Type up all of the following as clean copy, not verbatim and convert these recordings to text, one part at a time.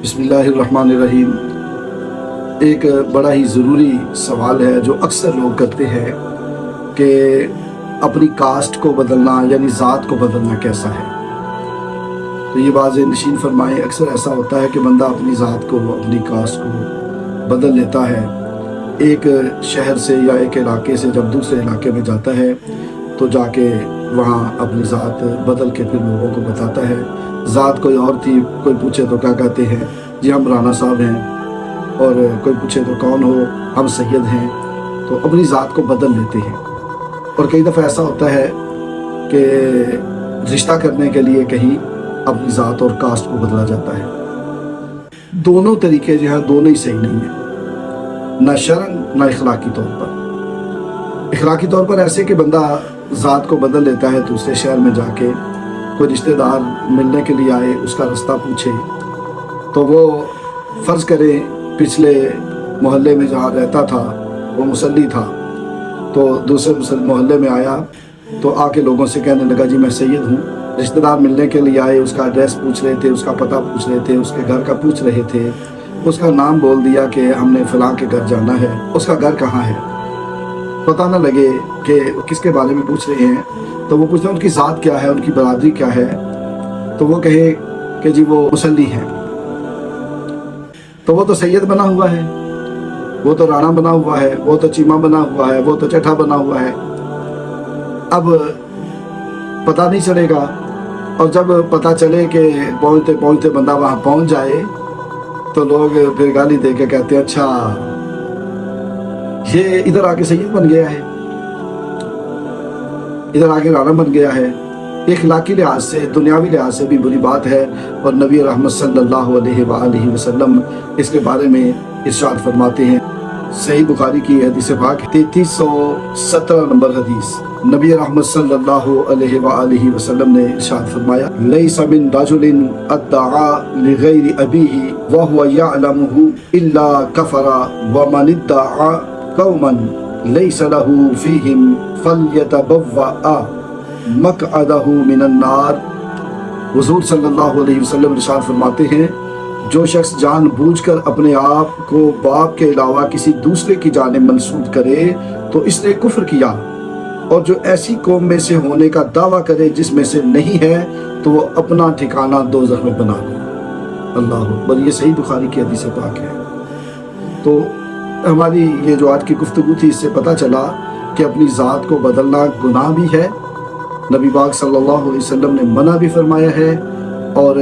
بسم اللہ الرحمن الرحیم۔ ایک بڑا ہی ضروری سوال ہے جو اکثر لوگ کرتے ہیں کہ اپنی کاسٹ کو بدلنا یعنی ذات کو بدلنا کیسا ہے۔ تو یہ واضح نشین فرمائیں، اکثر ایسا ہوتا ہے کہ بندہ اپنی ذات کو اپنی کاسٹ کو بدل لیتا ہے۔ ایک شہر سے یا ایک علاقے سے جب دوسرے علاقے میں جاتا ہے تو جا کے وہاں اپنی ذات بدل کے پھر لوگوں کو بتاتا ہے۔ ذات کوئی اور تھی، کوئی پوچھے تو کیا کہتے ہیں، جی ہم رانا صاحب ہیں، اور کوئی پوچھے تو کون ہو، ہم سید ہیں۔ تو اپنی ذات کو بدل لیتے ہیں۔ اور کئی دفعہ ایسا ہوتا ہے کہ رشتہ کرنے کے لیے کہیں اپنی ذات اور کاسٹ کو بدلا جاتا ہے۔ دونوں طریقے جو ہیں دونوں ہی صحیح نہیں ہیں، نہ شرعاً نہ اخلاقی طور پر۔ اخلاقی طور پر ایسے کہ بندہ ذات کو بدل لیتا ہے، دوسرے شہر میں جا کے کوئی رشتہ دار ملنے کے لیے آئے، اس کا رستہ پوچھے تو وہ فرض کرے پچھلے محلے میں جہاں رہتا تھا وہ مصلی تھا، تو دوسرے محلے میں آیا تو آ کے لوگوں سے کہنے لگا جی میں سید ہوں۔ رشتہ دار ملنے کے لیے آئے، اس کا ایڈریس پوچھ رہے تھے، اس کا پتہ پوچھ رہے تھے، اس کے گھر کا پوچھ رہے تھے، اس کا نام بول دیا کہ ہم نے فلاں کے گھر جانا ہے، اس کا گھر کہاں ہے، پتہ نہ لگے کہ کس کے بارے میں پوچھ رہے ہیں۔ تو وہ پوچھتے ہیں ان کی ذات کیا ہے، ان کی برادری کیا ہے، تو وہ کہے کہ جی وہ مصلی ہیں۔ تو وہ تو سید بنا ہوا ہے، وہ تو رانا بنا ہوا ہے، وہ تو چیمہ بنا ہوا ہے، وہ تو چٹھا بنا ہوا ہے۔ اب پتہ نہیں چلے گا، اور جب پتہ چلے کہ پہنچتے پہنچتے بندہ وہاں پہنچ جائے تو لوگ پھر گالی دے کے کہتے ہیں اچھا یہ ادھر آ کے سید بن گیا ہے، ادھر آگے رانا بن گیا ہے۔ اخلاقی لحاظ سے، دنیاوی لحاظ سے بھی بری بات ہے، اور نبی رحمت صلی اللہ علیہ وآلہ وسلم اس کے بارے میں ارشاد فرماتے ہیں۔ صحیح بخاری کی حدیث پاک 3317 نمبر حدیث، نبی رحمت صلی اللہ علیہ وآلہ وسلم نے ارشاد فرمایا لیس من رجل ادعا لغیر ابیہ وہو یعلمہ الا کفر ومن ادعا قوما لیس لہ فیہم فلیتبوأ مقعدہ من النار۔ حضور صلی اللہ علیہ وسلم ارشاد فرماتے ہیں جو شخص جان بوجھ کر اپنے آپ کو باپ کے علاوہ کسی دوسرے کی جانب منسوب کرے تو اس نے کفر کیا، اور جو ایسی قوم میں سے ہونے کا دعویٰ کرے جس میں سے نہیں ہے تو وہ اپنا ٹھکانہ دوزخ میں بنا لے۔ اللہ اکبر، یہ صحیح بخاری کی حدیث پاک ہے۔ تو ہماری یہ جو آج کی گفتگو تھی، اس سے پتہ چلا کہ اپنی ذات کو بدلنا گناہ بھی ہے، نبی پاک صلی اللہ علیہ وسلم نے منع بھی فرمایا ہے، اور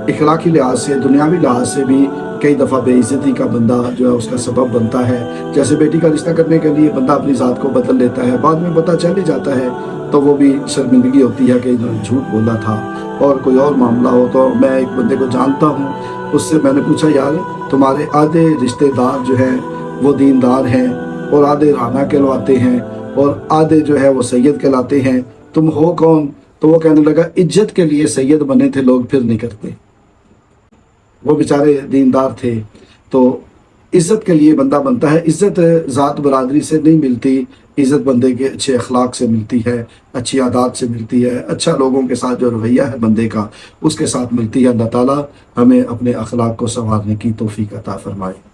اخلاقی لحاظ سے، دنیاوی لحاظ سے بھی کئی دفعہ بے عزتی کا بندہ جو ہے اس کا سبب بنتا ہے۔ جیسے بیٹی کا رشتہ کرنے کے لیے بندہ اپنی ذات کو بدل لیتا ہے، بعد میں پتہ چل ہی جاتا ہے تو وہ بھی شرمندگی ہوتی ہے کہ انہوں نے جھوٹ بولا تھا۔ اور کوئی اور معاملہ ہو تو میں ایک بندے کو جانتا ہوں، اس سے میں نے پوچھا یار تمہارے آدھے رشتہ دار جو ہیں وہ دیندار ہیں، اور آدھے رانا کہلواتے ہیں، اور آدھے جو ہے وہ سید کہلاتے ہیں، تم ہو کون؟ تو وہ کہنے لگا عزت کے لیے سید بنے تھے لوگ، پھر نہیں کرتے۔ وہ بیچارے دیندار تھے۔ تو عزت کے لیے بندہ بنتا ہے، عزت ذات برادری سے نہیں ملتی، عزت بندے کے اچھے اخلاق سے ملتی ہے، اچھی عادات سے ملتی ہے، اچھا لوگوں کے ساتھ جو رویہ ہے بندے کا اس کے ساتھ ملتی ہے۔ اللہ تعالیٰ ہمیں اپنے اخلاق کو سنوارنے کی توفیق عطا فرمائے۔